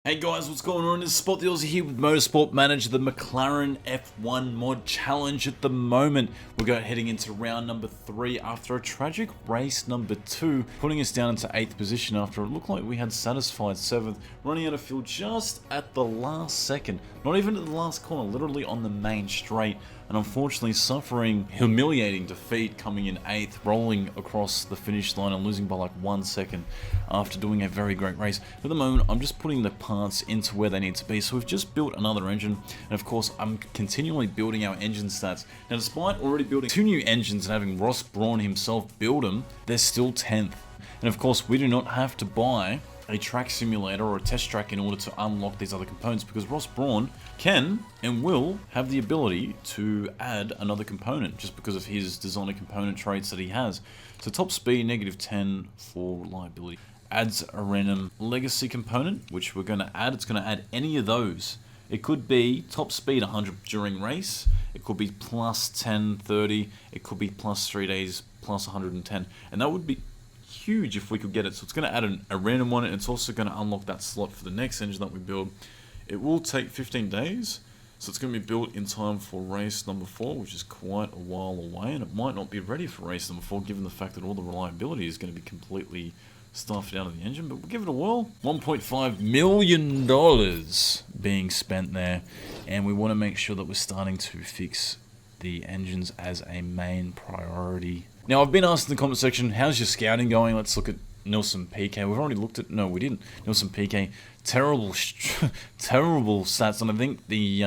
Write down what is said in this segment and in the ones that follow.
Hey guys, what's going on? It's Spot the Aussie here with Motorsport Manager, the McLaren F1 Mod Challenge at the moment. We're heading into round number 3 after a tragic race number 2, putting us down into 8th position after it looked like we had satisfied 7th, running out of fuel just at the last second. Not even at the last corner, literally on the main straight, and unfortunately suffering humiliating defeat, coming in 8th, rolling across the finish line and losing by like 1 second after doing a very great race. At the moment, I'm just putting the parts into where they need to be. So we've just built another engine, and of course I'm continually building our engine stats. Now, despite already building 2 new engines and having Ross Brawn himself build them, they're still 10th. And of course we do not have to buy a track simulator or a test track in order to unlock these other components, because Ross Brawn can and will have the ability to add another component just because of his designer component traits that he has. So top speed, -10 for reliability. Adds a random legacy component, which we're going to add. It's going to add any of those. It could be top speed 100 during race. It could be plus 10, 30. It could be plus 3 days, plus 110. And that would be huge if we could get it. So it's going to add a random one, and it's also going to unlock that slot for the next engine that we build. It will take 15 days. So it's going to be built in time for race number 4, which is quite a while away. And it might not be ready for race number 4, given the fact that all the reliability is going to be completely stuffed out of the engine, but we'll give it a whirl. $1.5 million being spent there, and we want to make sure that we're starting to fix the engines as a main priority. Now, I've been asked in the comment section, how's your scouting going? Let's look at Nelson PK. We've already looked at, no we didn't, Nelson PK. Terrible stats, and I think the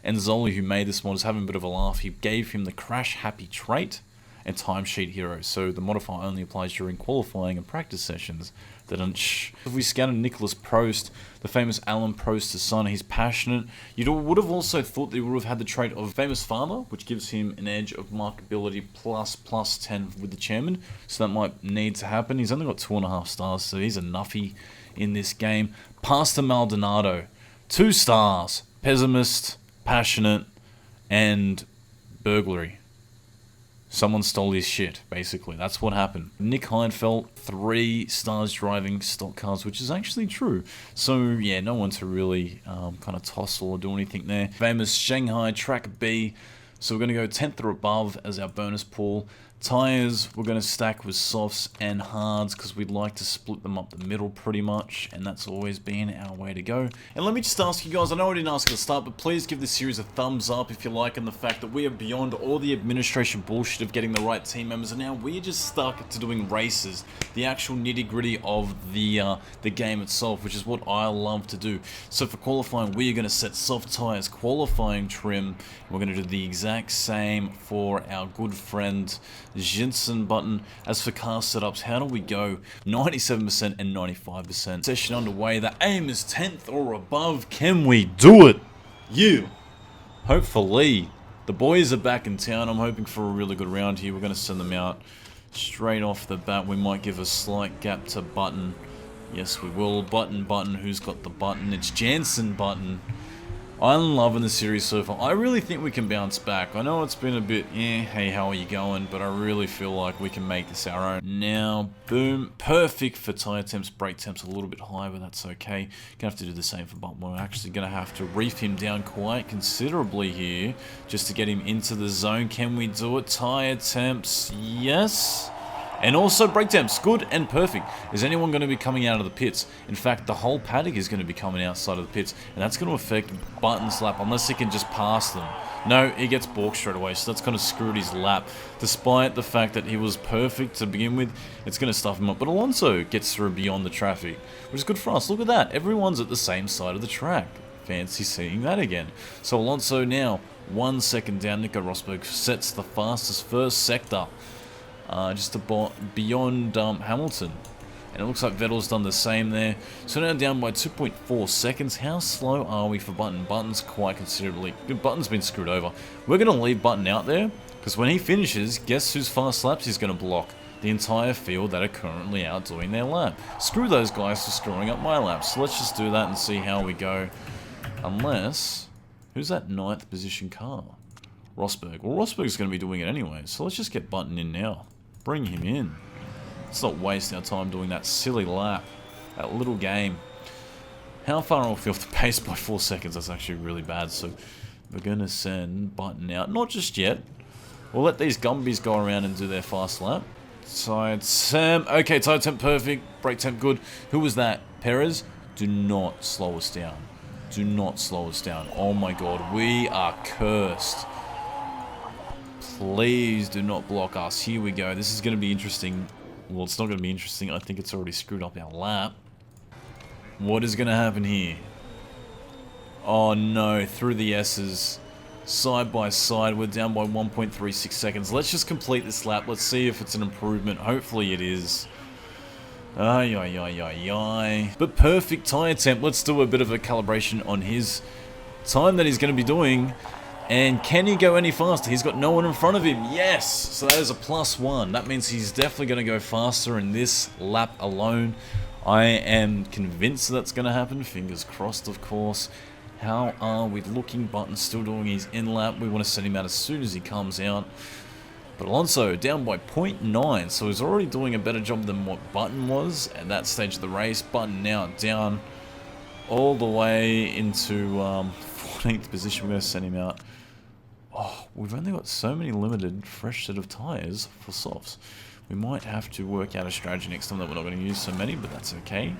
Enzoli who made this mod is having a bit of a laugh. He gave him the crash happy trait and timesheet hero, so the modifier only applies during qualifying and practice sessions. If we scouted Nicholas Prost, the famous Alan Prost's son, he's passionate. You would have also thought that he would have had the trait of famous farmer, which gives him an edge of markability plus 10 with the chairman, so that might need to happen. He's only got 2.5 stars, so he's a nuffy in this game. Pastor Maldonado, 2 stars, pessimist, passionate, and burglary. Someone stole his shit, basically. That's what happened. Nick Heinfeld, 3 stars driving stock cars, which is actually true. So, yeah, no one to really kind of tussle or do anything there. Famous Shanghai Track B. So we're going to go 10th or above as our bonus pool. Tyres, we're going to stack with softs and hards because we'd like to split them up the middle pretty much, and that's always been our way to go. And let me just ask you guys, I know I didn't ask at the start, but please give this series a thumbs up if you like, and the fact that we are beyond all the administration bullshit of getting the right team members, and now we're just stuck to doing races, the actual nitty-gritty of the game itself, which is what I love to do. So for qualifying, we are going to set soft tyres, qualifying trim. We're going to do the exact same for our good friend Jenson button. As for car setups, how do we go? 97% and 95%. Session underway. The aim is 10th or above. Can we do it? You. Hopefully. The boys are back in town. I'm hoping for a really good round here. We're going to send them out straight off the bat. We might give a slight gap to Button. Yes, we will. Button. Who's got the button? It's Jenson Button. I'm loving the series so far. I really think we can bounce back. I know it's been a bit, hey, how are you going? But I really feel like we can make this our own. Now, boom, perfect for tyre temps. Brake temps a little bit high, but that's okay. Gonna have to do the same for Button. We're actually gonna have to reef him down quite considerably here just to get him into the zone. Can we do it? Tyre temps, yes. And also brake temps, good and perfect. Is anyone going to be coming out of the pits? In fact, the whole paddock is going to be coming outside of the pits, and that's going to affect Button's lap unless he can just pass them. No, he gets balked straight away, so that's kind of screwed his lap. Despite the fact that he was perfect to begin with, it's going to stuff him up. But Alonso gets through beyond the traffic, which is good for us. Look at that. Everyone's at the same side of the track. Fancy seeing that again. So Alonso now 1 second down. Nico Rosberg sets the fastest first sector. Just beyond Hamilton, and it looks like Vettel's done the same there. So now down by 2.4 seconds. How slow are we for Button? Button's quite considerably. Button's been screwed over. We're going to leave Button out there because when he finishes, guess whose fast laps he's going to block? The entire field that are currently out doing their lap. Screw those guys for screwing up my laps. So let's just do that and see how we go. Unless, who's that 9th position car? Rosberg. Well, Rosberg's going to be doing it anyway, so let's just get Button in now. Bring him in. Let's not waste our time doing that silly lap. That little game. How far off the pace by 4 seconds? That's actually really bad. So we're going to send Button out. Not just yet. We'll let these Gumbies go around and do their fast lap. Tire temp. Okay, tire temp perfect. Brake temp good. Who was that? Perez? Do not slow us down. Do not slow us down. Oh my god, we are cursed. Please do not block us. Here we go. This is going to be interesting. Well, it's not going to be interesting. I think it's already screwed up our lap. What is going to happen here? Oh no, through the S's. Side by side, we're down by 1.36 seconds. Let's just complete this lap. Let's see if it's an improvement. Hopefully it is. Ay, ay, ay, ay, ay. But perfect tyre temp. Let's do a bit of a calibration on his time that he's going to be doing. And can he go any faster? He's got no one in front of him. Yes! So that is a +1. That means he's definitely going to go faster in this lap alone. I am convinced that's going to happen. Fingers crossed, of course. How are we looking? Button's still doing his in-lap. We want to send him out as soon as he comes out. But Alonso down by 0.9, so he's already doing a better job than what Button was at that stage of the race. Button now down all the way into 14th position. We're going to send him out. Oh, we've only got so many limited fresh set of tyres for softs. We might have to work out a strategy next time that we're not going to use so many, but that's okay.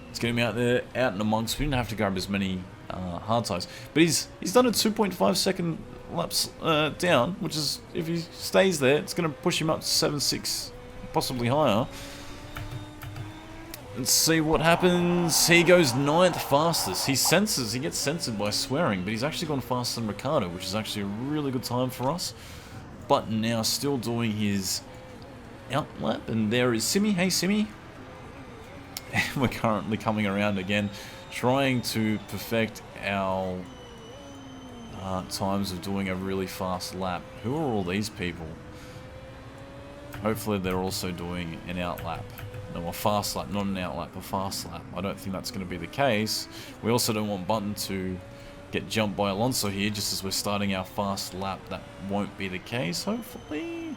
Let's get him out there, out and amongst. We didn't have to grab as many hard tyres. But he's done a 2.5 second laps down, which is, if he stays there, it's going to push him up to 7.6, possibly higher. Let's see what happens. He goes 9th fastest. He gets censored by swearing, but he's actually gone faster than Ricciardo, which is actually a really good time for us. Button now still doing his out lap, and there is Simi. Hey, Simi. We're currently coming around again, trying to perfect our times of doing a really fast lap. Who are all these people? Hopefully they're also doing an out lap. No, a fast lap, not an out lap, a fast lap. I don't think that's going to be the case. We also don't want Button to get jumped by Alonso here, just as we're starting our fast lap. That won't be the case, hopefully.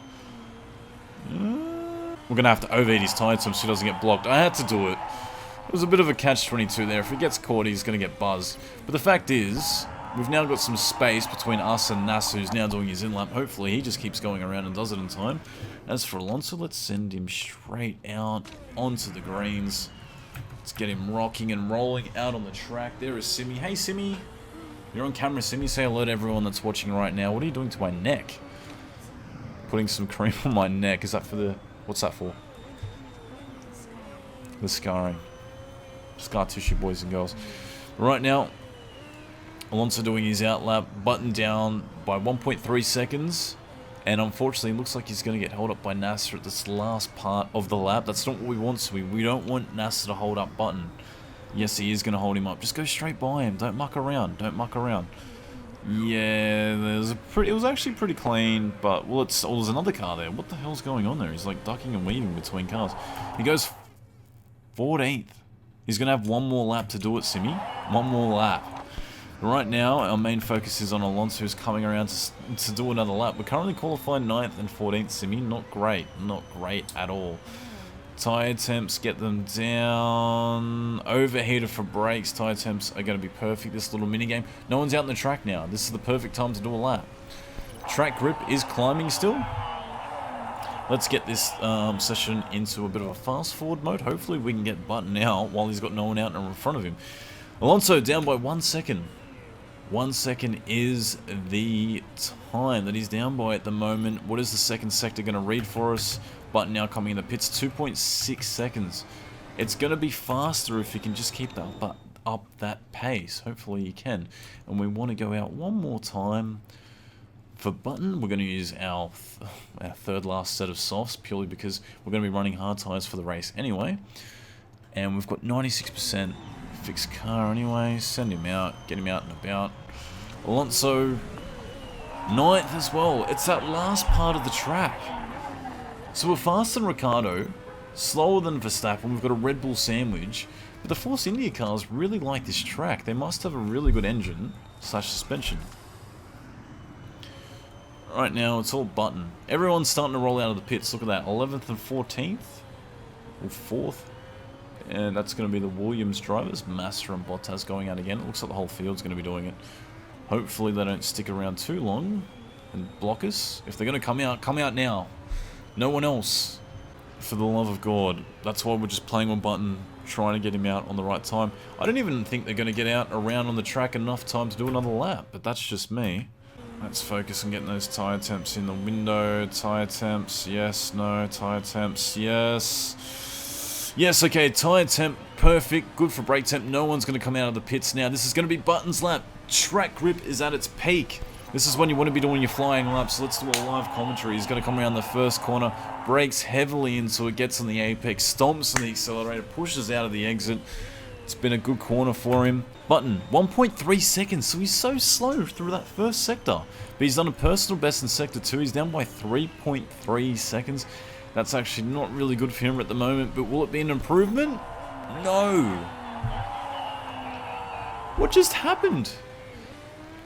We're going to have to overheat his tyre so he doesn't get blocked. I had to do it. It was a bit of a catch-22 there. If he gets caught, he's going to get buzzed. But the fact is, we've now got some space between us and Massa, who's now doing his in-lap. Hopefully, he just keeps going around and does it in time. As for Alonso, let's send him straight out onto the greens. Let's get him rocking and rolling out on the track. There is Simi. Hey, Simi. You're on camera, Simi. Say hello to everyone that's watching right now. What are you doing to my neck? Putting some cream on my neck. Is that for the... What's that for? The scarring. Scar tissue, boys and girls. Right now, Alonso doing his out lap, Button down by 1.3 seconds. And unfortunately, it looks like he's going to get held up by Nasser at this last part of the lap. That's not what we want, so we don't want Nasser to hold up Button. Yes, he is going to hold him up. Just go straight by him. Don't muck around. Don't muck around. Yeah, it was actually pretty clean, but well, there's another car there. What the hell's going on there? He's like ducking and weaving between cars. He goes 14th. He's going to have one more lap to do it, Simi. One more lap. Right now, our main focus is on Alonso, who's coming around to do another lap. We're currently qualified 9th and 14th, Simi. Not great. Not great at all. Tyre temps, get them down. Overheater for brakes. Tyre temps are going to be perfect. This little mini game. No one's out in the track now. This is the perfect time to do a lap. Track grip is climbing still. Let's get this session into a bit of a fast forward mode. Hopefully we can get Button out while he's got no one out in front of him. Alonso down by 1 second. 1 second is the time that he's down by at the moment. What is the second sector going to read for us? Button now coming in the pits, 2.6 seconds. It's going to be faster if he can just keep up that pace. Hopefully he can. And we want to go out one more time. For Button, we're going to use our third last set of softs, purely because we're going to be running hard tyres for the race anyway. And we've got 96% fixed car anyway. Send him out, get him out and about. Alonso, 9th as well. It's that last part of the track. So we're faster than Ricciardo, slower than Verstappen. We've got a Red Bull sandwich. But the Force India cars really like this track. They must have a really good engine / suspension. Right now, it's all Button. Everyone's starting to roll out of the pits. Look at that. 11th and 14th? Or 4th? And that's going to be the Williams drivers, Massa and Bottas going out again. It looks like the whole field's going to be doing it. Hopefully they don't stick around too long and block us. If they're going to come out now. No one else. For the love of God. That's why we're just playing on button, trying to get him out on the right time. I don't even think they're going to get out around on the track enough time to do another lap, but that's just me. Let's focus on getting those tyre temps in the window. Tyre temps, yes, no, tyre temps, yes. Yes, okay, tyre temp, perfect, good for brake temp. No one's going to come out of the pits now. This is going to be Button's lap. Track grip is at its peak. This is when you want to be doing your flying laps. So let's do a live commentary. He's going to come around the first corner, brakes heavily into it, gets on the apex, stomps on the accelerator, pushes out of the exit. It's been a good corner for him. Button, 1.3 seconds, so he's so slow through that first sector. But he's done a personal best in sector 2. He's down by 3.3 seconds. That's actually not really good for him at the moment, but will it be an improvement? No. What just happened?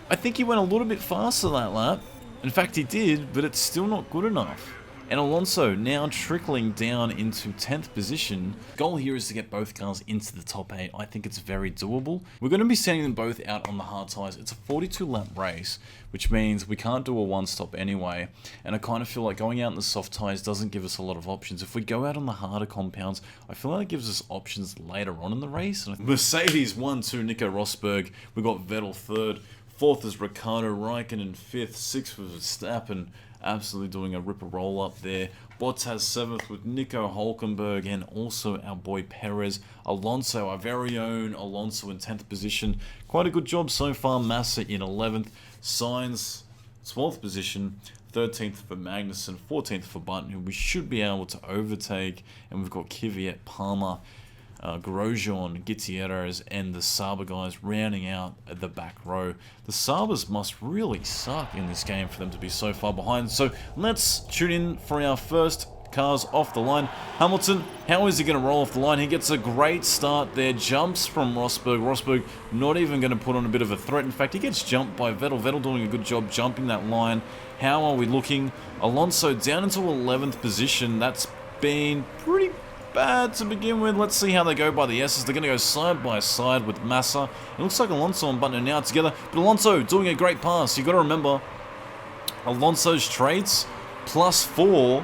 I think he went a little bit faster that lap. In fact, he did, but it's still not good enough. And Alonso now trickling down into 10th position. Goal here is to get both cars into the top 8. I think it's very doable. We're going to be sending them both out on the hard tyres. It's a 42 lap race, which means we can't do a one stop anyway. And I kind of feel like going out in the soft tyres doesn't give us a lot of options. If we go out on the harder compounds, I feel like it gives us options later on in the race. And Mercedes 1-2, Nico Rosberg. We got Vettel 3rd. 4th is Ricciardo, Räikkönen 5th, 6th was Verstappen, absolutely doing a ripper roll up there. Bottas 7th with Nico, Hulkenberg, and also our boy Perez. Alonso, our very own Alonso in 10th position. Quite a good job so far. Massa in 11th. Sainz 12th position. 13th for Magnussen, 14th for Button, who we should be able to overtake. And we've got Kvyat, Palmer, Grosjean, Gutierrez, and the Sauber guys rounding out at the back row. The Saubers must really suck in this game for them to be so far behind. So let's tune in for our first cars off the line. Hamilton, how is he going to roll off the line? He gets a great start there, jumps from Rosberg. Rosberg not even going to put on a bit of a threat. In fact, he gets jumped by Vettel. Vettel doing a good job jumping that line. How are we looking? Alonso down into 11th position. That's been pretty bad to begin with. Let's see how they go by the S's. They're going to go side by side with Massa. It looks like Alonso and Button are now together, but Alonso doing a great pass. You've got to remember, Alonso's traits, +4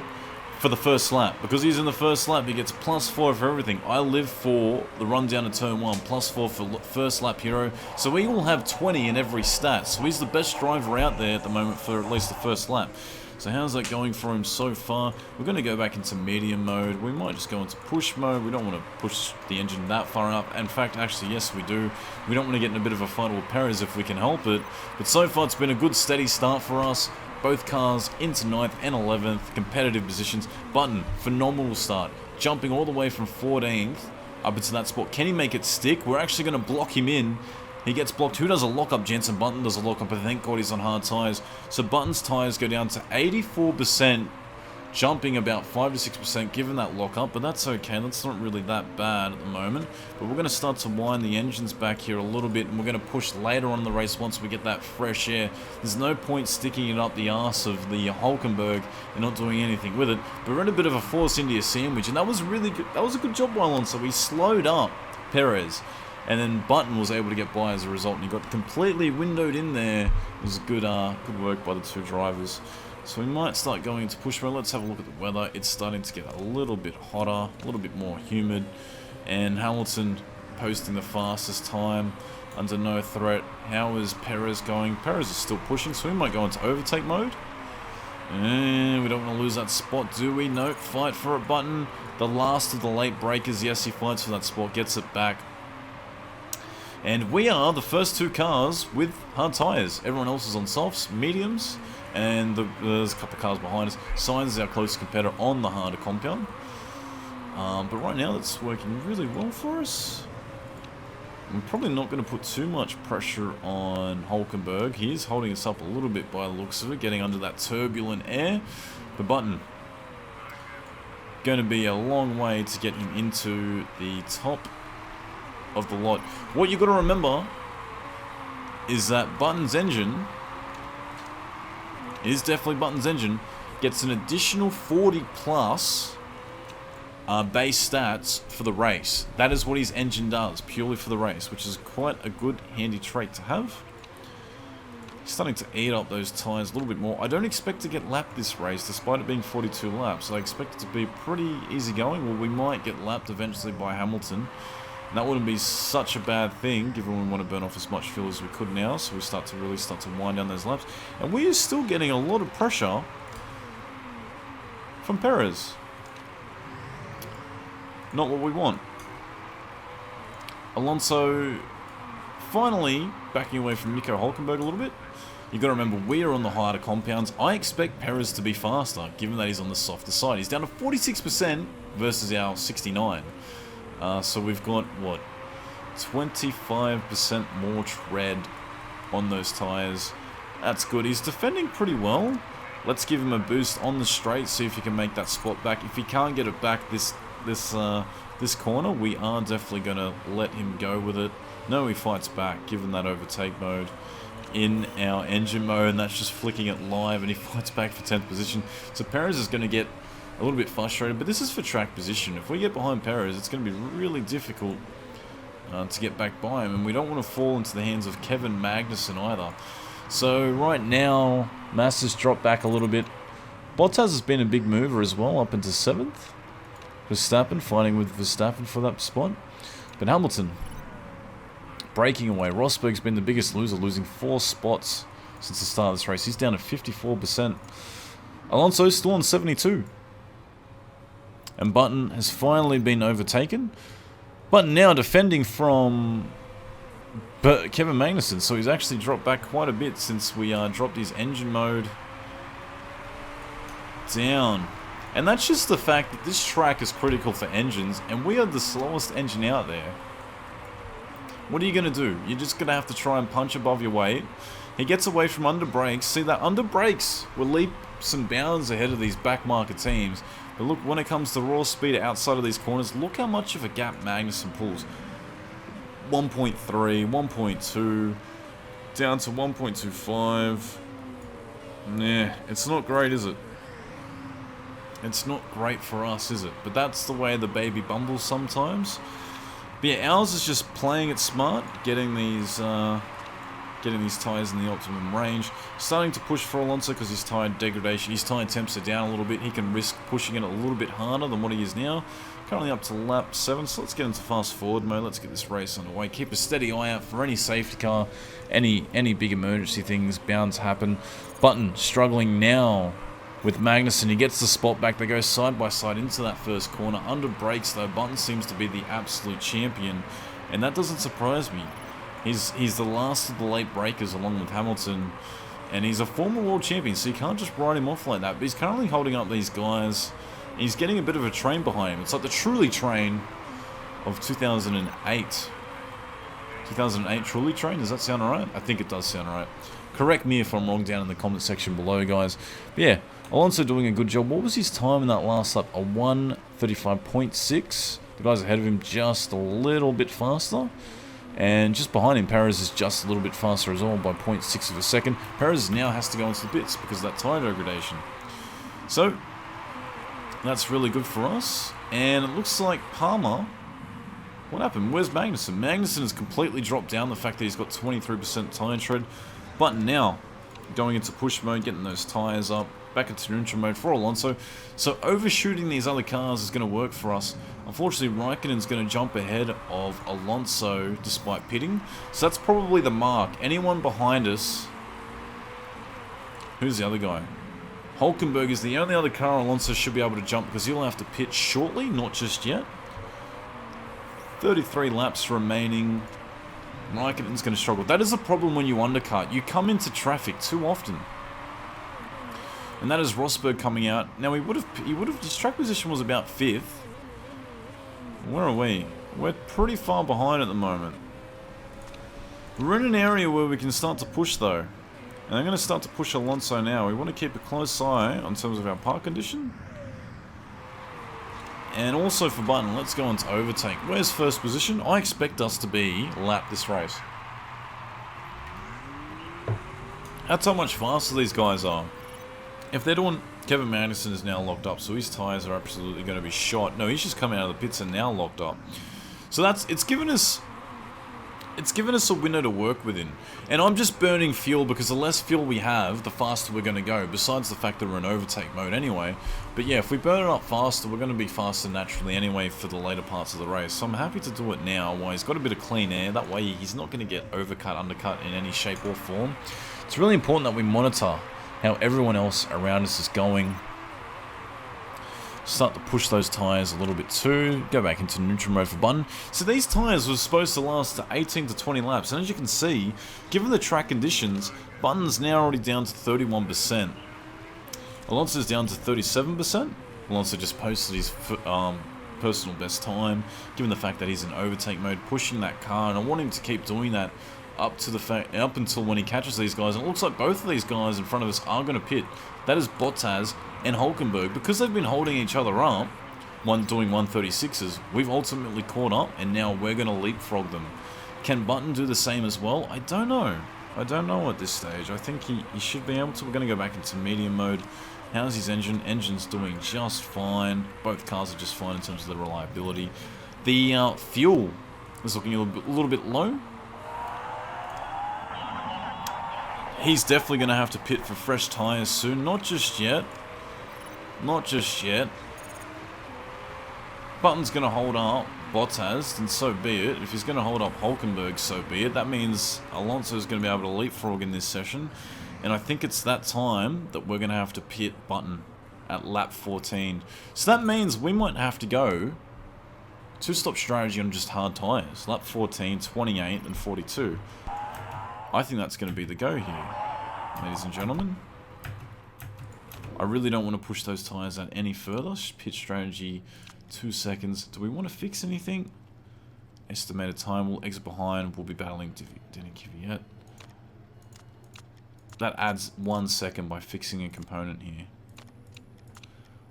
for the first lap. Because he's in the first lap, he gets +4 for everything. I live for the run down to turn 1, +4 for first lap hero. So he will have 20 in every stat. So he's the best driver out there at the moment for at least the first lap. So how's that going for him so far? We're going to go back into medium mode. We might just go into push mode. We don't want to push the engine that far up. In fact, actually, yes, we do. We don't want to get in a bit of a fight with Perez if we can help it. But so far, it's been a good, steady start for us. Both cars into 9th and 11th, competitive positions. Button, phenomenal start. Jumping all the way from 14th up into that spot. Can he make it stick? We're actually going to block him in. He gets blocked. Who does a lock-up? Jenson. Button does a lock-up, but thank God he's on hard tyres. So Button's tyres go down to 84%, jumping about 5 to 6% given that lock-up, but that's okay. That's not really that bad at the moment. But we're going to start to wind the engines back here a little bit, and we're going to push later on in the race once we get that fresh air. There's no point sticking it up the arse of the Hulkenberg and not doing anything with it. But we're in a bit of a Force India sandwich, and that was really good. That was a good job by Alonso. He slowed up Perez. And then Button was able to get by as a result, and he got completely windowed in there. It was good work by the two drivers. So we might start going into push mode. Let's have a look at the weather. It's starting to get a little bit hotter, a little bit more humid. And Hamilton posting the fastest time under no threat. How is Perez going? Perez is still pushing, so we might go into overtake mode. And we don't want to lose that spot, do we? Nope, fight for it, Button. The last of the late breakers. Yes, he fights for that spot, gets it back. And we are the first two cars with hard tyres. Everyone else is on softs, mediums, and there's a couple of cars behind us. Sainz is our closest competitor on the harder compound. But right now that's working really well for us. I'm probably not going to put too much pressure on Hulkenberg. He is holding us up a little bit by the looks of it, getting under that turbulent air. The Button, going to be a long way to get him into the top of the lot. What you got to remember is that Button's engine is definitely Button's engine. Gets an additional 40 plus base stats for the race. That is what his engine does, purely for the race, which is quite a good, handy trait to have. He's starting to eat up those tyres a little bit more. I don't expect to get lapped this race, despite it being 42 laps. I expect it to be pretty easy going. Well, we might get lapped eventually by Hamilton. And that wouldn't be such a bad thing, given we want to burn off as much fuel as we could now, so we start to wind down those laps. And we are still getting a lot of pressure from Perez. Not what we want. Alonso finally backing away from Nico Hulkenberg a little bit. You've got to remember, we are on the harder compounds. I expect Perez to be faster, given that he's on the softer side. He's down to 46% versus our 69%. So we've got, what, 25% more tread on those tyres. That's good. He's defending pretty well. Let's give him a boost on the straight, see if he can make that spot back. If he can't get it back this corner, we are definitely going to let him go with it. No, he fights back, given that overtake mode in our engine mode, and that's just flicking it live, and he fights back for 10th position. So Perez is going to get a little bit frustrated, but this is for track position. If we get behind Perez, it's going to be really difficult to get back by him, and we don't want to fall into the hands of Kevin Magnussen either. So right now, Massa's dropped back a little bit. Bottas has been a big mover as well, up into 7th. Verstappen fighting with Verstappen for that spot. But Hamilton breaking away. Rosberg's been the biggest loser, losing 4 spots since the start of this race. He's down to 54%. Alonso's still on 72%. And Button has finally been overtaken. Button now defending from Kevin Magnussen, so he's actually dropped back quite a bit since we dropped his engine mode down. And that's just the fact that this track is critical for engines, and we are the slowest engine out there. What are you going to do? You're just going to have to try and punch above your weight. He gets away from under brakes. See, that under brakes will leaps and bounds ahead of these back market teams. But look, when it comes to raw speed outside of these corners, look how much of a gap Magnussen pulls. 1.3, 1.2, down to 1.25. Nah, it's not great, is it? It's not great for us, is it? But that's the way the baby bumbles sometimes. But yeah, ours is just playing it smart, getting these tyres in the optimum range. Starting to push for Alonso because his tyre degradation, his tyre temps are down a little bit. He can risk pushing it a little bit harder than what he is now. Currently up to lap 7, so let's get into fast forward mode. Let's get this race underway. Keep a steady eye out for any safety car, any big emergency things bound to happen. Button struggling now with Magnussen. He gets the spot back. They go side by side into that first corner. Under brakes though, Button seems to be the absolute champion, and that doesn't surprise me. He's the last of the late breakers along with Hamilton, and he's a former world champion, so you can't just write him off like that. But he's currently holding up these guys. He's getting a bit of a train behind him. It's like the Truly train of 2008. 2008 Truly train, does that sound alright? I think it does sound alright. Correct me if I'm wrong down in the comment section below, guys. But yeah, Alonso doing a good job. What was his time in that last lap? A 1:35.6. The guys ahead of him just a little bit faster. And just behind him, Perez is just a little bit faster as well by 0.6 of a second. Perez now has to go into the pits because of that tyre degradation. So, that's really good for us. And it looks like Palmer... What happened? Where's Magnussen? Magnussen has completely dropped down the fact that he's got 23% tyre tread. Button now going into push mode, getting those tyres up. Back into neutral mode for Alonso. So overshooting these other cars is going to work for us. Unfortunately, Räikkönen's going to jump ahead of Alonso despite pitting. So that's probably the mark. Anyone behind us... Who's the other guy? Hulkenberg is the only other car Alonso should be able to jump because he'll have to pit shortly, not just yet. 33 laps remaining. Räikkönen's going to struggle. That is a problem when you undercut. You come into traffic too often. And that is Rosberg coming out. Now he would have his track position was about 5th. Where are we? We're pretty far behind at the moment. We're in an area where we can start to push though. And I'm going to start to push Alonso now. We want to keep a close eye on terms of our park condition. And also for Button, let's go into overtake. Where's first position? I expect us to be lap this race. That's how much faster these guys are. If they're doing Kevin Magnussen is now locked up, so his tyres are absolutely going to be shot. No, he's just come out of the pits and now locked up. So it's given us a window to work within. And I'm just burning fuel because the less fuel we have, the faster we're going to go, besides the fact that we're in overtake mode anyway. But yeah, if we burn it up faster, we're going to be faster naturally anyway for the later parts of the race. So I'm happy to do it now while he's got a bit of clean air. That way he's not going to get overcut, undercut in any shape or form. It's really important that we monitor how everyone else around us is going. Start to push those tyres a little bit too. Go back into neutral mode for Button. So these tyres were supposed to last 18 to 20 laps. And as you can see, given the track conditions, Button's now already down to 31%. Alonso's down to 37%. Alonso just posted his personal best time, given the fact that he's in overtake mode, pushing that car. And I want him to keep doing that up until when he catches these guys. And it looks like both of these guys in front of us are going to pit. That is Bottas and Hulkenberg. Because they've been holding each other up, one doing 136s, we've ultimately caught up, and now we're going to leapfrog them. Can Button do the same as well? I don't know. I don't know at this stage. I think he should be able to. We're going to go back into medium mode. How's his engine? Engine's doing just fine. Both cars are just fine in terms of the reliability. The fuel is looking a little bit low. He's definitely going to have to pit for fresh tyres soon. Not just yet. Not just yet. Button's going to hold up Bottas, and so be it. If he's going to hold up Hulkenberg, so be it. That means Alonso's going to be able to leapfrog in this session. And I think it's that time that we're going to have to pit Button at lap 14. So that means we might have to go two-stop strategy on just hard tyres. Lap 14, 28, and 42. I think that's going to be the go here, ladies and gentlemen. I really don't want to push those tyres out any further. Pit strategy, 2 seconds. Do we want to fix anything? Estimated time, we'll exit behind. We'll be battling Daniil Kvyat. That adds 1 second by fixing a component here.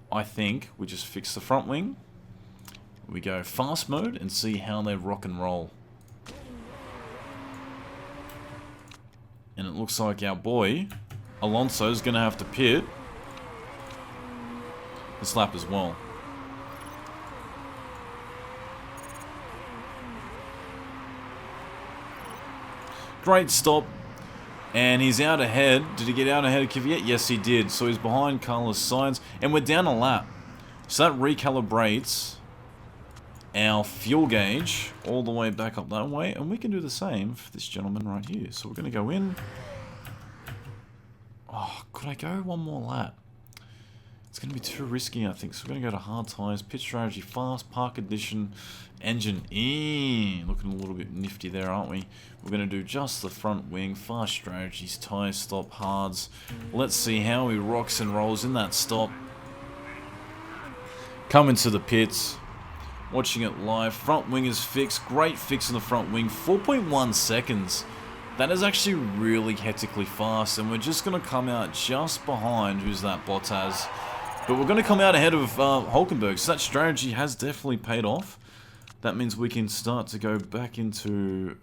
I think we just fix the front wing. We go fast mode and see how they rock and roll. And it looks like our boy, Alonso's going to have to pit this lap as well. Great stop. And he's out ahead. Did he get out ahead of Kvyat? Yes, he did. So he's behind Carlos Sainz. And we're down a lap. So that recalibrates our fuel gauge all the way back up that way, and we can do the same for this gentleman right here. So we're going to go in. Oh, could I go one more lap? It's going to be too risky, I think. So we're going to go to hard tyres, pit strategy, fast, park condition, engine in. Looking a little bit nifty there, aren't we? We're going to do just the front wing, fast strategies, tyre stop, hards. Let's see how he rocks and rolls in that stop. Coming to the pits. Watching it live. Front wing is fixed. Great fix on the front wing. 4.1 seconds. That is actually really hectically fast. And we're just going to come out just behind. Who's that? Bottas. But we're going to come out ahead of Hulkenberg. So that strategy has definitely paid off. That means we can start to go back into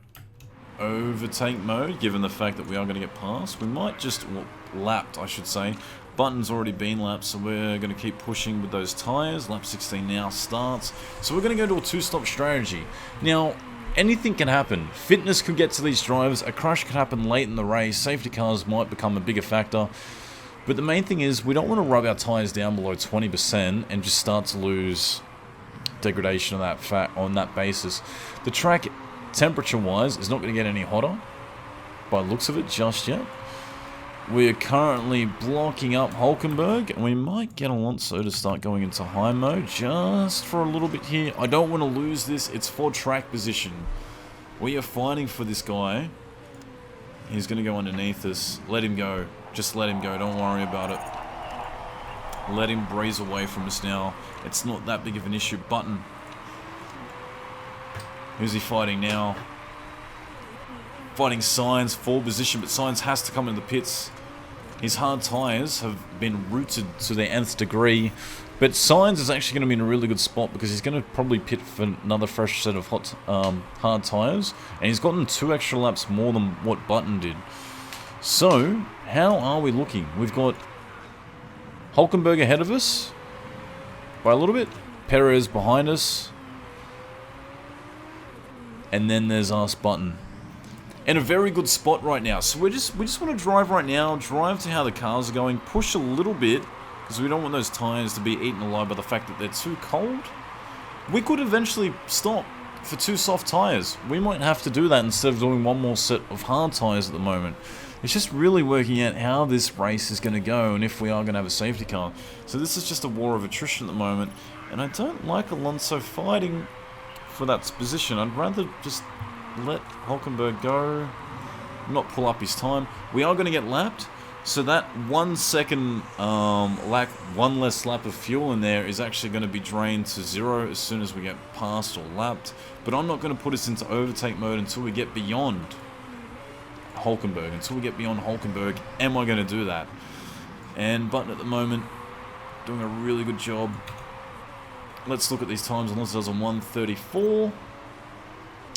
overtake mode. Given the fact that we are going to get past. We might just... Well, lapped, I should say. Button's already been lapped, so we're going to keep pushing with those tyres. Lap 16 now starts. So we're going to go to a two-stop strategy. Now, anything can happen. Fitness could get to these drivers. A crash could happen late in the race. Safety cars might become a bigger factor. But the main thing is we don't want to rub our tyres down below 20% and just start to lose degradation of that fat on that basis. The track, temperature-wise, is not going to get any hotter by the looks of it just yet. We're currently blocking up Hulkenberg, and we might get Alonso to start going into high mode just for a little bit here. I don't want to lose this. It's for track position. We are fighting for this guy. He's going to go underneath us. Let him go. Just let him go. Don't worry about it. Let him breeze away from us now. It's not that big of an issue. Button. Who's he fighting now? Fighting Sainz, full position, but Sainz has to come into the pits. His hard tyres have been rooted to their nth degree, but Sainz is actually going to be in a really good spot because he's going to probably pit for another fresh set of hard tyres, and he's gotten 2 extra laps more than what Button did. So, how are we looking? We've got Hulkenberg ahead of us by a little bit. Perez behind us. And then there's us Button. In a very good spot right now. So we just want to drive right now, drive to how the cars are going, push a little bit, because we don't want those tyres to be eaten alive by the fact that they're too cold. We could eventually stop for 2 soft tyres. We might have to do that instead of doing one more set of hard tyres at the moment. It's just really working out how this race is going to go and if we are going to have a safety car. So this is just a war of attrition at the moment. And I don't like Alonso fighting for that position. I'd rather just let Hulkenberg go, not pull up his time. We are going to get lapped, so that 1 second one less lap of fuel in there is actually going to be drained to 0 as soon as we get passed or lapped. But I'm not going to put us into overtake mode until we get beyond Hulkenberg. Until we get beyond Hulkenberg, am I going to do that? And Button at the moment doing a really good job. Let's look at these times. Alonso does a 1:34.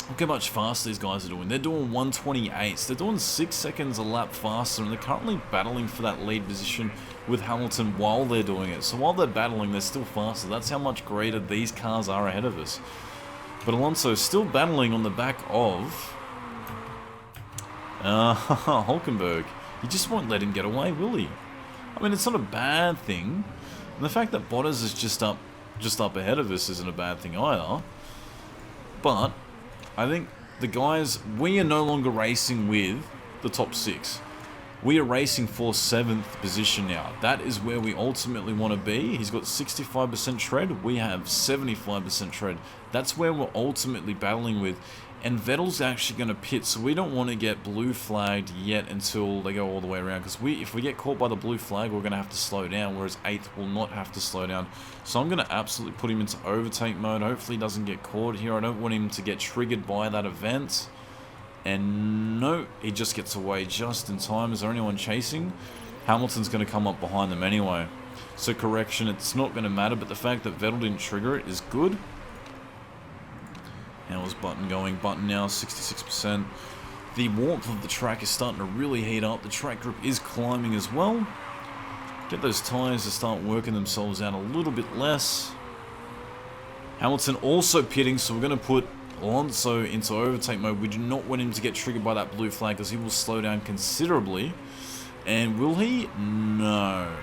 Look how much faster these guys are doing. They're doing 1:28. They're doing 6 seconds a lap faster, and they're currently battling for that lead position with Hamilton while they're doing it. So while they're battling, they're still faster. That's how much greater these cars are ahead of us. But Alonso is still battling on the back of Hulkenberg. He just won't let him get away, will he? I mean, it's not a bad thing. And the fact that Bottas is just up ahead of us isn't a bad thing either. But I think the guys, we are no longer racing with the top 6. We are racing for 7th position now. That is where we ultimately want to be. He's got 65% tread. We have 75% tread. That's where we're ultimately battling with. And Vettel's actually going to pit, so we don't want to get blue flagged yet until they go all the way around. Because if we get caught by the blue flag, we're going to have to slow down, whereas 8th will not have to slow down. So I'm going to absolutely put him into overtake mode. Hopefully he doesn't get caught here. I don't want him to get triggered by that event. And no, he just gets away just in time. Is there anyone chasing? Hamilton's going to come up behind them anyway. So correction, it's not going to matter, but the fact that Vettel didn't trigger it is good. How is Button going? Button now 66%. The warmth of the track is starting to really heat up. The track grip is climbing as well. Get those tyres to start working themselves out a little bit less. Hamilton also pitting, so we're going to put Alonso into overtake mode. We do not want him to get triggered by that blue flag because he will slow down considerably. And will he? No.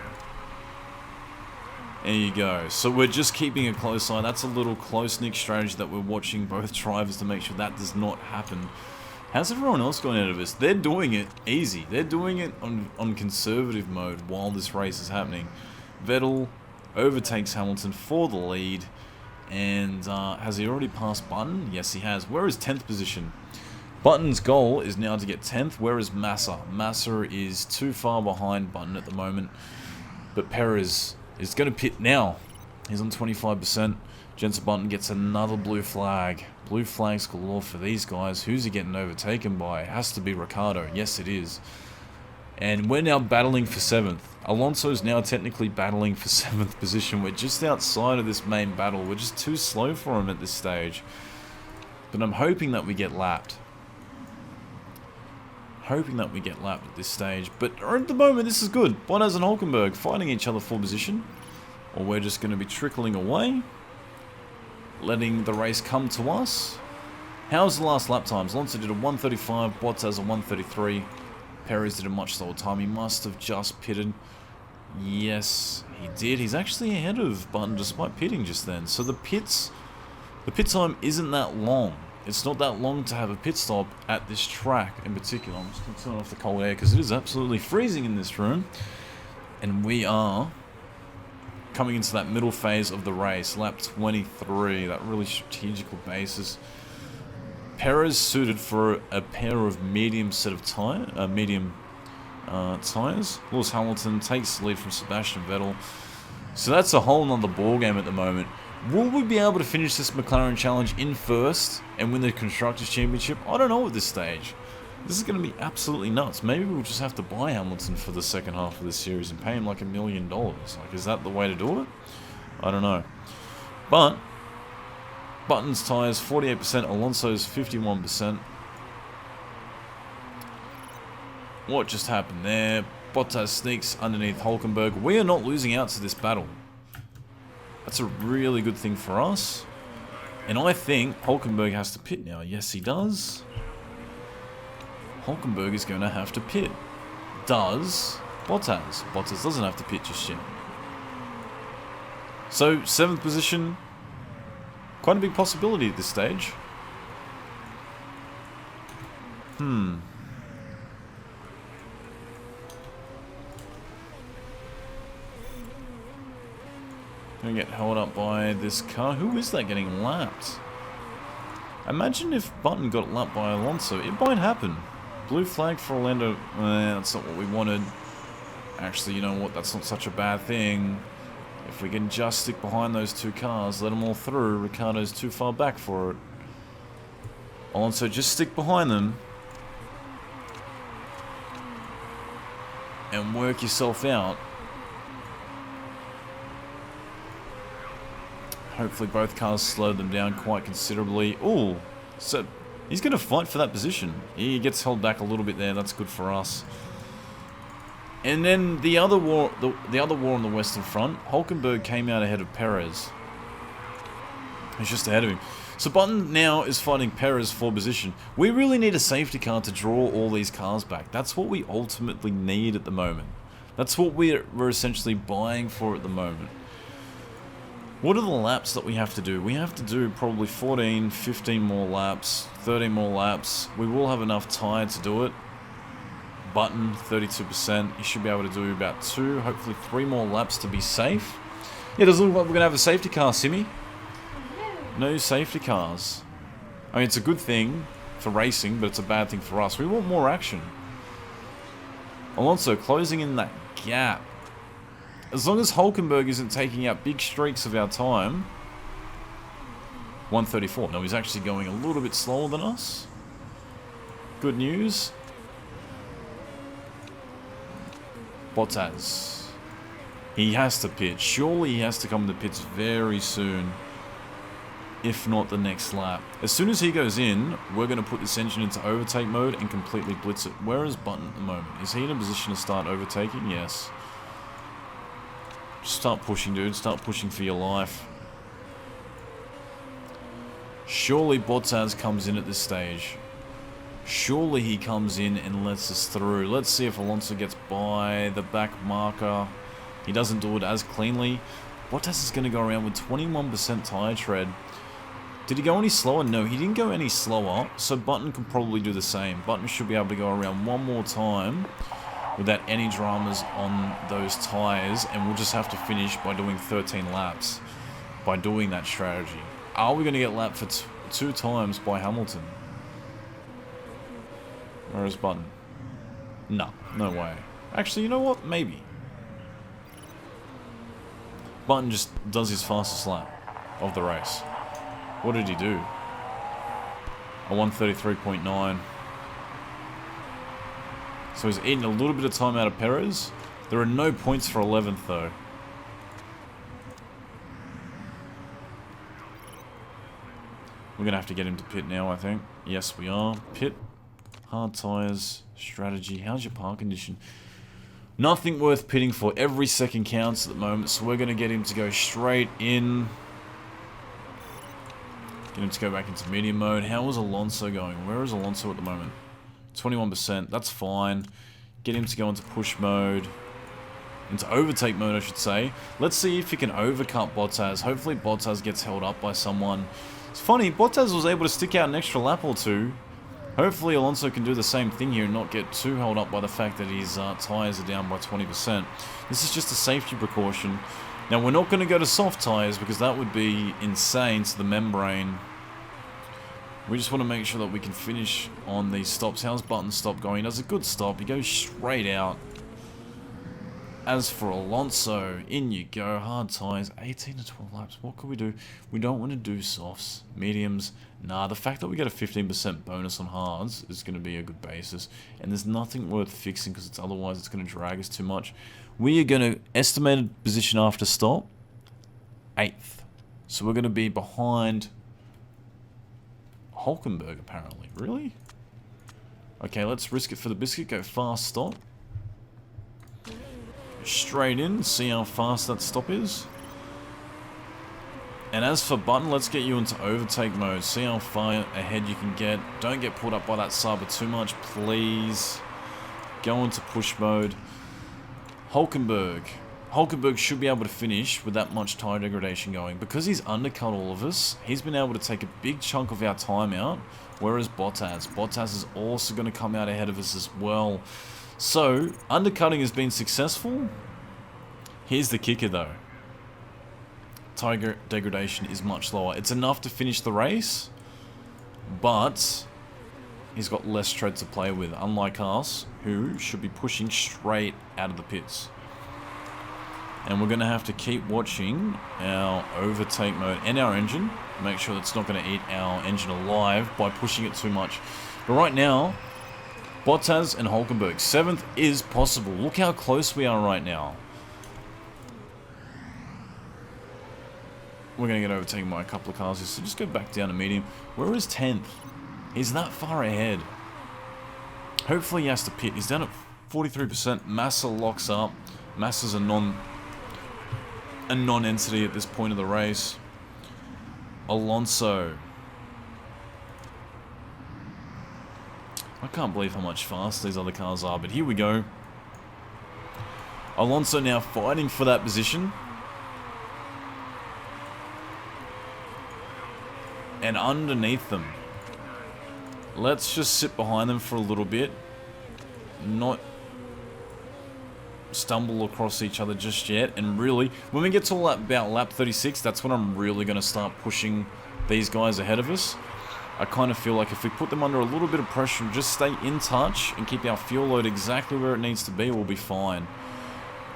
There you go. So we're just keeping a close eye. That's a little close-knit strategy that we're watching both drivers to make sure that does not happen. How's everyone else going out of this? They're doing it easy. They're doing it on conservative mode while this race is happening. Vettel overtakes Hamilton for the lead. And has he already passed Button? Yes, he has. Where is 10th position? Button's goal is now to get 10th. Where is Massa? Massa is too far behind Button at the moment. But Perez is going to pit now. He's on 25%. Jenson Button gets another blue flag. Blue flags galore for these guys. Who's he getting overtaken by? It has to be Ricciardo. Yes, it is. And we're now battling for 7th. Alonso's now technically battling for 7th position. We're just outside of this main battle. We're just too slow for him at this stage. But I'm hoping that we get lapped. Hoping that we get lapped at this stage. But at the moment, this is good. Bottas and Hulkenberg fighting each other for position. Or we're just going to be trickling away. Letting the race come to us. How's the last lap times? Alonso did a 1:35. Bottas a 1:33. Perez did a much slower time. He must have just pitted. Yes, he did. He's actually ahead of Button despite pitting just then. So the pit time isn't that long. It's not that long to have a pit stop at this track in particular. I'm just going to turn off the cold air because it is absolutely freezing in this room. And we are coming into that middle phase of the race, lap 23, that really strategical basis. Perez suited for a pair of medium tires. Lewis Hamilton takes the lead from Sebastian Vettel. So that's a whole nother ball game at the moment. Will we be able to finish this McLaren Challenge in first and win the Constructors' Championship? I don't know at this stage. This is going to be absolutely nuts. Maybe we'll just have to buy Hamilton for the second half of this series and pay him like $1 million. Like, is that the way to do it? I don't know. But Button's tyres 48%, Alonso's 51%. What just happened there? Bottas sneaks underneath Hulkenberg. We are not losing out to this battle. That's a really good thing for us. And I think Hulkenberg has to pit now. Yes, he does. Hulkenberg is going to have to pit. Does Bottas. Bottas doesn't have to pit just yet. So, 7th position. Quite a big possibility at this stage. Gonna get held up by this car. Who is that getting lapped? Imagine if Button got lapped by Alonso. It might happen. Blue flag for Orlando. That's not what we wanted. Actually, you know what? That's not such a bad thing. If we can just stick behind those two cars, let them all through. Ricciardo's too far back for it. Alonso, just stick behind them. And work yourself out. Hopefully both cars slow them down quite considerably. Ooh, so he's going to fight for that position. He gets held back a little bit there. That's good for us. And then the other war, the other war on the Western Front, Hulkenberg came out ahead of Perez. He's just ahead of him. So Button now is fighting Perez for position. We really need a safety car to draw all these cars back. That's what we ultimately need at the moment. That's what we're essentially buying for at the moment. What are the laps that we have to do? We have to do probably 14, 15 more laps, 13 more laps. We will have enough tyre to do it. Button, 32%. You should be able to do about 2, hopefully 3 more laps to be safe. Yeah, doesn't look like we're going to have a safety car, Simi. No safety cars. I mean, it's a good thing for racing, but it's a bad thing for us. We want more action. Alonso closing in that gap. As long as Hulkenberg isn't taking out big streaks of our time. 134. No, he's actually going a little bit slower than us. Good news. Bottas. He has to pit. Surely he has to come to pits very soon. If not the next lap. As soon as he goes in, we're going to put this engine into overtake mode and completely blitz it. Where is Button at the moment? Is he in a position to start overtaking? Yes. Start pushing, dude. Start pushing for your life. Surely Bottas comes in at this stage. Surely he comes in and lets us through. Let's see if Alonso gets by the back marker. He doesn't do it as cleanly. Bottas is going to go around with 21% tyre tread. Did he go any slower? No, he didn't go any slower. So Button can probably do the same. Button should be able to go around one more time without any dramas on those tyres, and we'll just have to finish by doing 13 laps by doing that strategy. Are we going to get lapped for 2 times by Hamilton? Where is Button? No, no way. Actually, you know what? Maybe. Button just does his fastest lap of the race. What did he do? A 133.9. So he's eating a little bit of time out of Perez. There are no points for 11th though. We're going to have to get him to pit now, I think. Yes, we are. Pit. Hard tyres. Strategy. How's your park condition? Nothing worth pitting for. Every second counts at the moment. So we're going to get him to go straight in. Get him to go back into medium mode. How is Alonso going? Where is Alonso at the moment? 21%, that's fine. Get him to go into push mode. Into overtake mode, I should say. Let's see if he can overcut Bottas. Hopefully Bottas gets held up by someone. It's funny, Bottas was able to stick out an extra lap or 2. Hopefully Alonso can do the same thing here and not get too held up by the fact that his tyres are down by 20%. This is just a safety precaution. Now we're not going to go to soft tyres because that would be insane to the membrane. We just want to make sure that we can finish on these stops. How's Button stop going? He does a good stop. He goes straight out. As for Alonso, in you go. Hard tyres. 18 to 12 laps. What could we do? We don't want to do softs. Mediums. Nah, the fact that we get a 15% bonus on hards is going to be a good basis. And there's nothing worth fixing because otherwise it's going to drag us too much. We are going to estimated position after stop. 8th. So we're going to be behind Hulkenberg, apparently. Really? Okay, let's risk it for the biscuit. Go fast stop. straight in, see how fast that stop is. And as for Button, let's get you into overtake mode. See how far ahead you can get. Don't get pulled up by that Saber too much, please. Go into push mode. Hulkenberg. Hulkenberg should be able to finish with that much tyre degradation going. Because he's undercut all of us, he's been able to take a big chunk of our time out. Whereas Bottas is also going to come out ahead of us as well. So, undercutting has been successful. Here's the kicker though. Tyre degradation is much lower. It's enough to finish the race, but he's got less tread to play with, unlike us, who should be pushing straight out of the pits. And we're going to have to keep watching our overtake mode and our engine. Make sure that's not going to eat our engine alive by pushing it too much. But right now, Bottas and Hulkenberg. 7th is possible. Look how close we are right now. We're going to get overtaken by a couple of cars here, so just go back down to medium. Where is 10th? He's that far ahead. Hopefully he has to pit. He's down at 43%. Massa locks up. Massa's a non-entity at this point of the race. Alonso. I can't believe how much faster these other cars are, but here we go. Alonso now fighting for that position. And underneath them. Let's just sit behind them for a little bit. Not stumble across each other just yet. And really, when we get to about lap 36, that's when I'm really going to start pushing these guys ahead of us. I kind of feel like if we put them under a little bit of pressure and just stay in touch and keep our fuel load exactly where it needs to be, we'll be fine.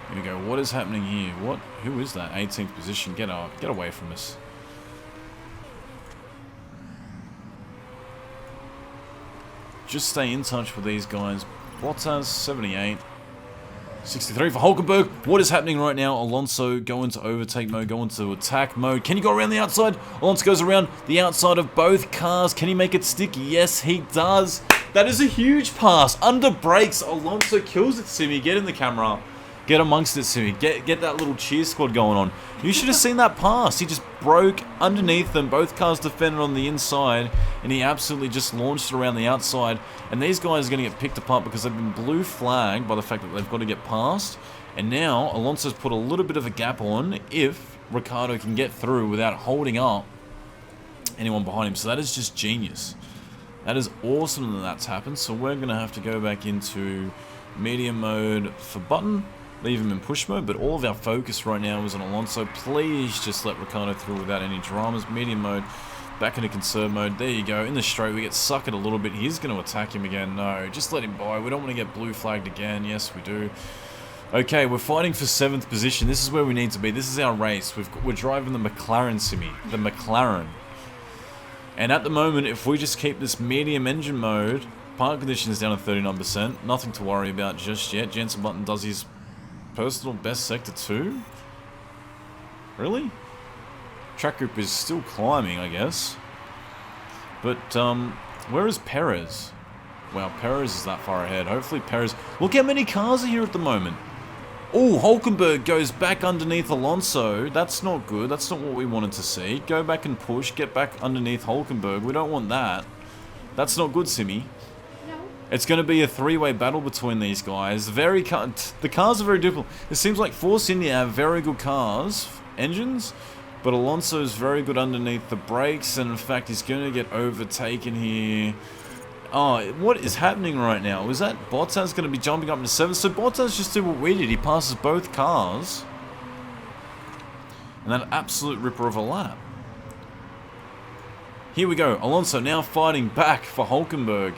Here we go. What is happening here? What? Who is that? 18th position. Get away from us. Just stay in touch with these guys. Bottas, 78. 63 for Hulkenberg. What is happening right now? Alonso go into overtake mode, go into attack mode. Can he go around the outside? Alonso goes around the outside of both cars. Can he make it stick? Yes, he does. That is a huge pass. Under brakes, Alonso kills it, Simi. Get in the camera. Get amongst it, Simi. Get that little cheer squad going on. You should have seen that pass. He just broke underneath them. Both cars defended on the inside, and he absolutely just launched it around the outside. And these guys are going to get picked apart because they've been blue flagged by the fact that they've got to get past. And now Alonso's put a little bit of a gap on if Ricciardo can get through without holding up anyone behind him. So that is just genius. That is awesome that that's happened. So we're going to have to go back into medium mode for Button. Leave him in push mode, but all of our focus right now is on Alonso. Please just let Ricciardo through without any dramas. Medium mode, back into conserve mode. There you go. In the straight, we get suckered a little bit. He's going to attack him again. No, just let him by. We don't want to get blue flagged again. Yes, we do. Okay, we're fighting for 7th position. This is where we need to be. This is our race. We're driving the McLaren, Simi. The McLaren. And at the moment, if we just keep this medium engine mode, park condition is down to 39%. Nothing to worry about just yet. Jenson Button does his personal best sector 2? Really? Track group is still climbing, I guess. But, where is Perez? Wow, Perez is that far ahead. Hopefully Perez... Look how many cars are here at the moment. Oh, Hulkenberg goes back underneath Alonso. That's not good. That's not what we wanted to see. Go back and push. Get back underneath Hulkenberg. We don't want that. That's not good, Simi. It's going to be a three-way battle between these guys. The cars are very different. It seems like Force India have very good cars, engines, but Alonso is very good underneath the brakes, and in fact, he's going to get overtaken here. Oh, what is happening right now? Is that Bottas going to be jumping up into 7th? So Bottas just did what we did. He passes both cars. And that absolute ripper of a lap. Here we go. Alonso now fighting back for Hulkenberg.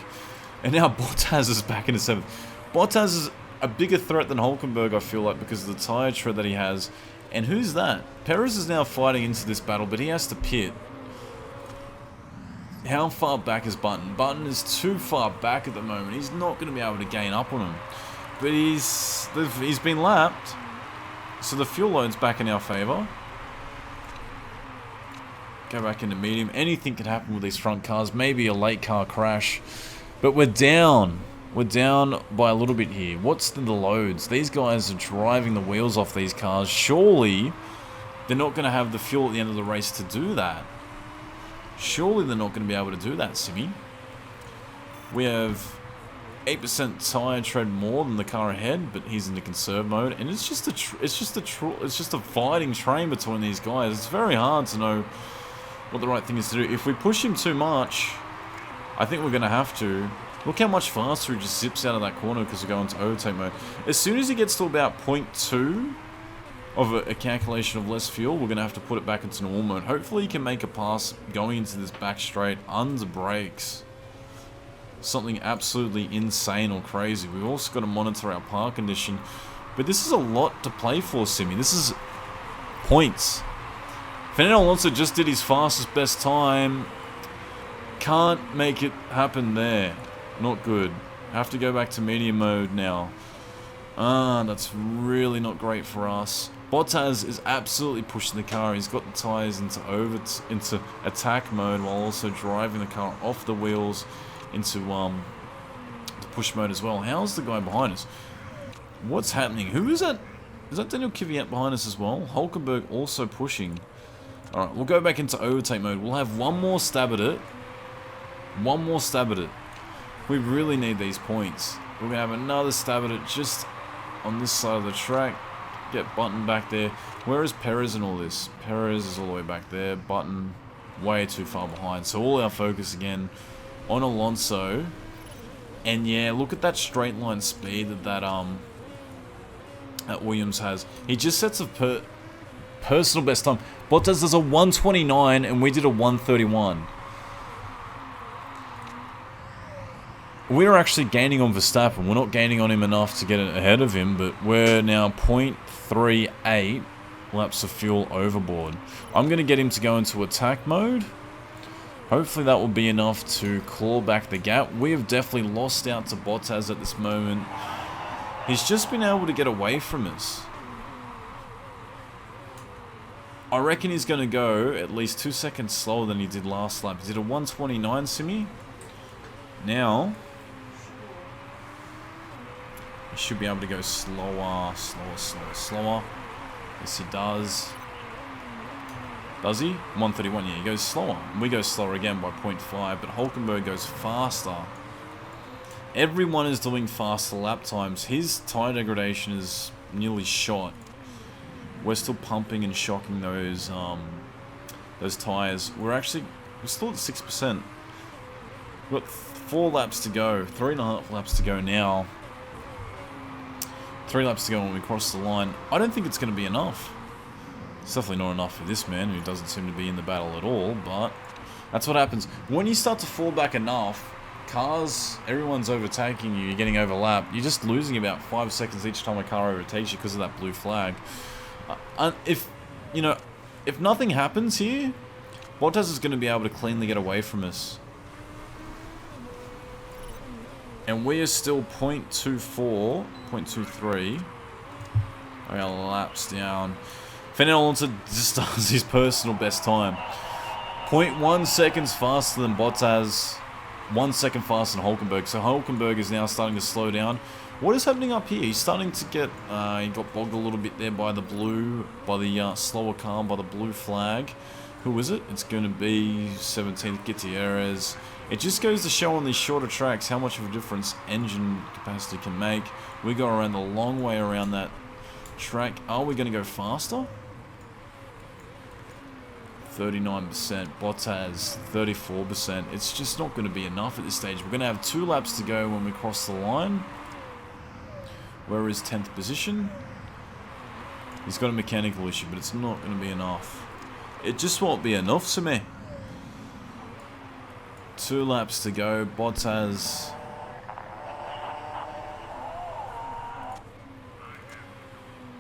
And now Bottas is back into 7th. Bottas is a bigger threat than Hulkenberg, I feel like, because of the tyre tread that he has. And who's that? Perez is now fighting into this battle, but he has to pit. How far back is Button? Button is too far back at the moment. He's not going to be able to gain up on him. But he's been lapped. So the fuel load's back in our favour. Go back into medium. Anything can happen with these front cars. Maybe a late car crash. But we're down. We're down by a little bit here. What's the loads? These guys are driving the wheels off these cars. Surely they're not going to have the fuel at the end of the race to do that. Surely they're not going to be able to do that, Simi. We have 8% tire tread more than the car ahead, but he's in the conserve mode, and it's just a fighting train between these guys. It's very hard to know what the right thing is to do. If we push him too much, I think we're going to have to. Look how much faster he just zips out of that corner because we go into overtake mode. As soon as he gets to about 0.2 of a calculation of less fuel, we're going to have to put it back into normal mode. Hopefully he can make a pass going into this back straight under brakes. Something absolutely insane or crazy. We've also got to monitor our power condition. But this is a lot to play for, Simi. This is points. Fernando Alonso just did his fastest best time. Can't make it happen there. Not good. Have to go back to medium mode now. That's really not great for us. Bottas is absolutely pushing the car. He's got the tyres into attack mode while also driving the car off the wheels into the push mode as well. How's the guy behind us? What's happening? Who is that? Is that Daniil Kvyat behind us as well? Hulkenberg also pushing. Alright, we'll go back into overtake mode. We'll have one more stab at it. One more stab at it. We really need these points. We're going to have another stab at it just on this side of the track. Get Button back there. Where is Perez in all this? Perez is all the way back there. Button way too far behind. So all our focus again on Alonso. And yeah, look at that straight line speed that Williams has. He just sets a personal best time. Bottas does a 129 and we did a 131. We're actually gaining on Verstappen. We're not gaining on him enough to get it ahead of him, but we're now 0.38 laps of fuel overboard. I'm going to get him to go into attack mode. Hopefully that will be enough to claw back the gap. We have definitely lost out to Bottas at this moment. He's just been able to get away from us. I reckon he's going to go at least 2 seconds slower than he did last lap. He did a 129, Simi. Now he should be able to go slower. Yes, he does. Does he? 131, yeah, he goes slower. We go slower again by 0.5, but Hulkenberg goes faster. Everyone is doing faster lap times. His tyre degradation is nearly shot. We're still pumping and shocking those tyres. We're still at 6%. We've got 4 laps to go. 3.5 laps to go now. 3 laps to go when we cross the line. I don't think it's going to be enough. It's definitely not enough for this man who doesn't seem to be in the battle at all, but that's what happens. When you start to fall back enough, cars, everyone's overtaking you, you're getting overlapped, you're just losing about 5 seconds each time a car overtakes you because of that blue flag. If nothing happens here, Bottas is going to be able to cleanly get away from us. And we are still 0.24, 0.23. Our laps down. Fernando Alonso just does his personal best time. 0.1 seconds faster than Bottas. 1 second faster than Hulkenberg. So Hulkenberg is now starting to slow down. What is happening up here? He's starting to get... he got bogged a little bit there by the slower car, by the blue flag. Who is it? It's going to be 17th Gutierrez. It just goes to show on these shorter tracks how much of a difference engine capacity can make. We go around the long way around that track. Are we going to go faster? 39%. Bottas, 34%. It's just not going to be enough at this stage. We're going to have 2 laps to go when we cross the line. Where is 10th position? He's got a mechanical issue, but it's not going to be enough. It just won't be enough to me. 2 laps to go. Bottas.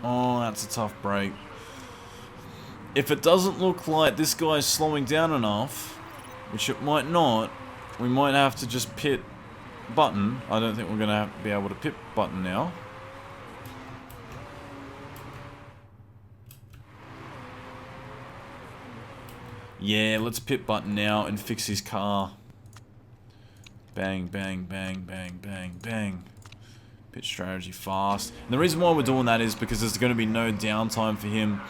Oh, that's a tough break. If it doesn't look like this guy's slowing down enough, which it might not, we might have to just pit Button. I don't think we're going to be able to pit Button now. Yeah, let's pit Button now and fix his car. Bang, bang, bang, bang, bang, bang. Pit strategy fast. And the reason why we're doing that is because there's going to be no downtime for him.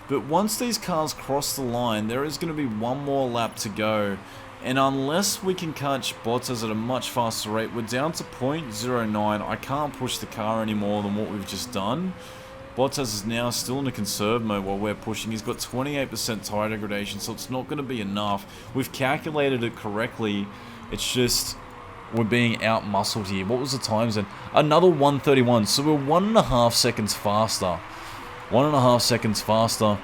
But once these cars cross the line, there is going to be one more lap to go. And unless we can catch Bottas at a much faster rate, we're down to 0.09. I can't push the car any more than what we've just done. Bottas is now still in a conserve mode while we're pushing. He's got 28% tyre degradation, so it's not going to be enough. We've calculated it correctly. It's just we're being out-muscled here. What was the times then? Another 1:31, so we're 1.5 seconds faster. 1.5 seconds faster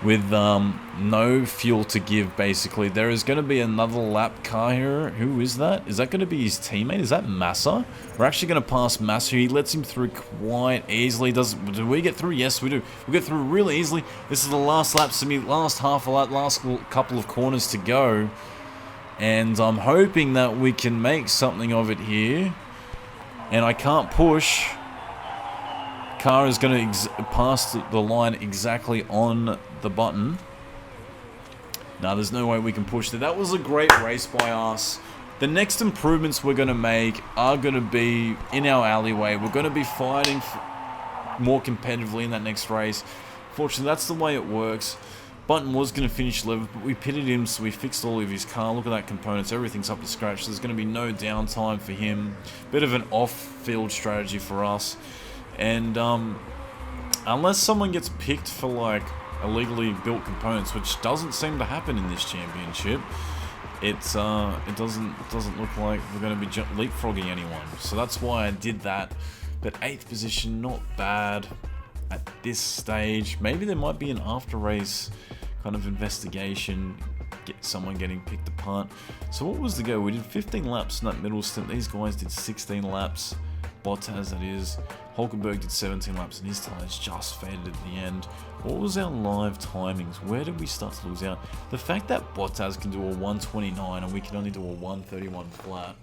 with no fuel to give, basically. There is going to be another lap car here. Who is that? Is that going to be his teammate? Is that Massa? We're actually going to pass Massa. He lets him through quite easily. Do we get through? Yes, we do. We get through really easily. This is the last lap, last half a lap, last couple of corners to go. And I'm hoping that we can make something of it here. And I can't push. Car is going to pass the line exactly on the button. No, there's no way we can push that. That was a great race by us. The next improvements we're going to make are going to be in our alleyway. We're going to be fighting more competitively in that next race. Fortunately, that's the way it works. Button was going to finish 11th, but we pitted him, so we fixed all of his car. Look at that components. Everything's up to scratch. So there's going to be no downtime for him. Bit of an off-field strategy for us. And unless someone gets picked for like illegally built components, which doesn't seem to happen in this championship, it doesn't look like we're going to be leapfrogging anyone. So that's why I did that. But 8th position, not bad at this stage. Maybe there might be an after race kind of investigation, get someone getting picked apart. So what was the go? We did 15 laps in that middle stint. These guys did 16 laps. Bottas, that is. Hulkenberg did 17 laps and his tyres just faded at the end. What was our live timings? Where did we start to lose out? The fact that Bottas can do a 129 and we can only do a 131 flat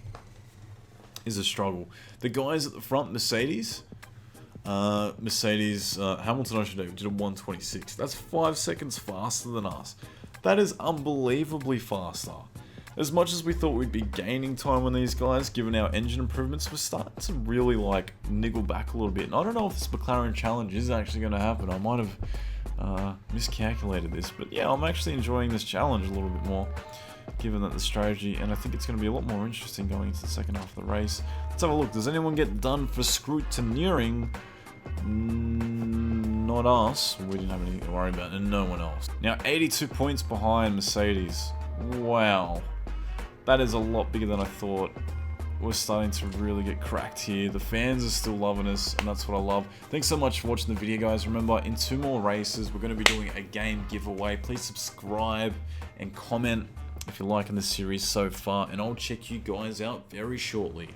is a struggle. The guys at the front, Mercedes, Hamilton, I should have, did a 126. That's 5 seconds faster than us. That is unbelievably faster. As much as we thought we'd be gaining time on these guys, given our engine improvements, we're starting to really like niggle back a little bit. And I don't know if this McLaren challenge is actually going to happen. I might have miscalculated this, but yeah, I'm actually enjoying this challenge a little bit more, given that the strategy, and I think it's going to be a lot more interesting going into the second half of the race. Let's have a look. Does anyone get done for scrutineering? Not us. We didn't have anything to worry about, and no one else. Now, 82 points behind Mercedes. Wow. That is a lot bigger than I thought. We're starting to really get cracked here. The fans are still loving us, and that's what I love. Thanks so much for watching the video, guys. Remember, in 2 more races, we're going to be doing a game giveaway. Please subscribe and comment if you're liking the series so far, and I'll check you guys out very shortly.